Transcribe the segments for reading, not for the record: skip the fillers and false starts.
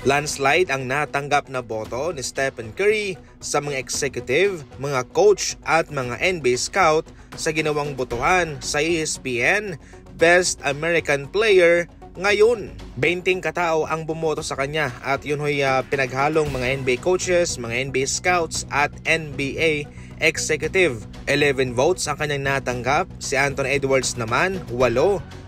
Landslide ang natanggap na boto ni Stephen Curry sa mga executive, mga coach at mga NBA scout sa ginawang botohan sa ESPN Best American Player ngayon. 20 katao ang bumoto sa kanya at yun ho'y pinaghalong mga NBA coaches, mga NBA scouts at NBA executive. 11 votes ang kanyang natanggap, si Anthony Edwards naman 8,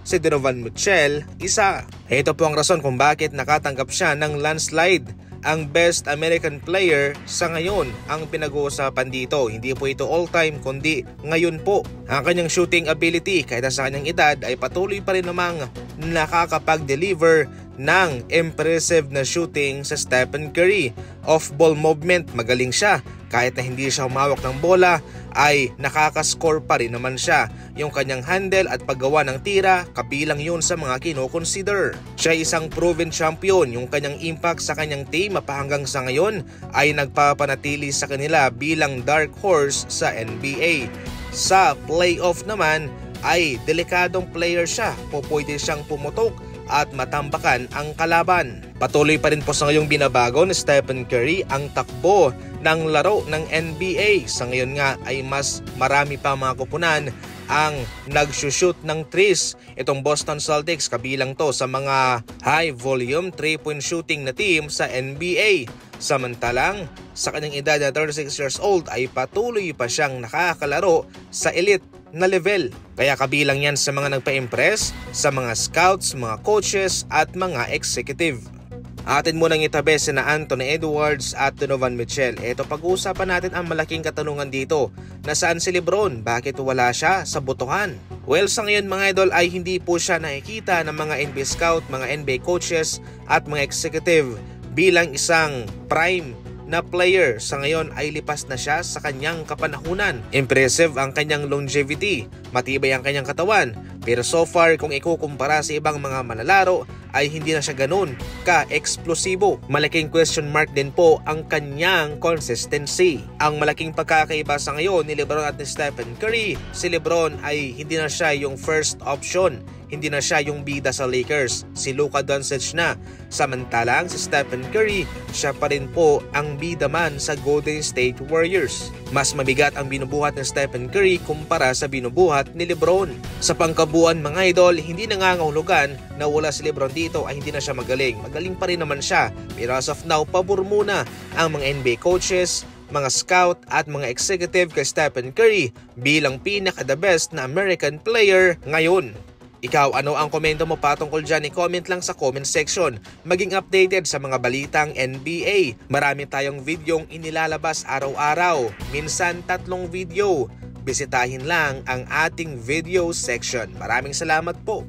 si Donovan Mitchell 1. Ito po ang rason kung bakit nakatanggap siya ng landslide. Ang Best American Player sa ngayon ang pinag-uusapan dito. Hindi po ito all-time kundi ngayon po. Ang kanyang shooting ability kahit sa kanyang edad ay patuloy pa rin namang nakakapag-deliver ng impressive na shooting sa Stephen Curry. Off-ball movement, magaling siya. Kahit na hindi siya humawak ng bola ay nakakascore pa rin naman siya. Yung kanyang handle at paggawa ng tira, kabilang yun sa mga kinoconsider. Siya isang proven champion. Yung kanyang impact sa kanyang team mapahanggang sa ngayon ay nagpapanatili sa kanila bilang dark horse sa NBA. Sa playoff naman ay delikadong player siya. Pwede siyang pumutok at matambakan ang kalaban. Patuloy pa rin po sa ngayong binabago ni Stephen Curry ang takbo ng laro ng NBA. Sa ngayon nga ay mas marami pa mga kupunan ang nagsushoot ng threes. Itong Boston Celtics kabilang to sa mga high volume 3-point shooting na team sa NBA. Samantalang sa kanyang edad na 36 years old ay patuloy pa siyang nakakalaro sa elite na level. Kaya kabilang yan sa mga nagpa-impress sa mga scouts, mga coaches at mga executive. Atin munang itabi si na Anthony Edwards at Donovan Mitchell. Ito, pag-uusapan natin ang malaking katanungan dito. Nasaan si LeBron? Bakit wala siya sa botohan? Well, sa ngayon mga idol ay hindi po siya nakikita ng mga NBA scout, mga NBA coaches at mga executive bilang isang prime na player. Sa ngayon ay lipas na siya sa kanyang kapanahunan. Impressive ang kanyang longevity, matibay ang kanyang katawan, pero so far kung ikukumpara sa ibang mga manlalaro ay hindi na siya ganun ka-eksplosibo. Malaking question mark din po ang kanyang consistency. Ang malaking pagkakaiba sa ngayon ni LeBron at ni Stephen Curry, si LeBron ay hindi na siya yung first option. Hindi na siya yung bida sa Lakers. Si Luka Doncic na. Samantalang si Stephen Curry, siya pa rin po ang bida man sa Golden State Warriors. Mas mabigat ang binubuhat ng Stephen Curry kumpara sa binubuhat ni LeBron. Sa pangkabuuan mga idol, hindi nangangahulugan na wala si LeBron dito ay hindi na siya magaling. Magaling pa rin naman siya. Pero as of now, pabor muna ang mga NBA coaches, mga scout at mga executive kay Stephen Curry bilang pinaka-the best na American player ngayon. Ikaw, ano ang komento mo patungkol dyan? I-comment lang sa comment section. Maging updated sa mga balitang NBA. Marami tayong videong inilalabas araw-araw. Minsan 3 video. Bisitahin lang ang ating video section. Maraming salamat po.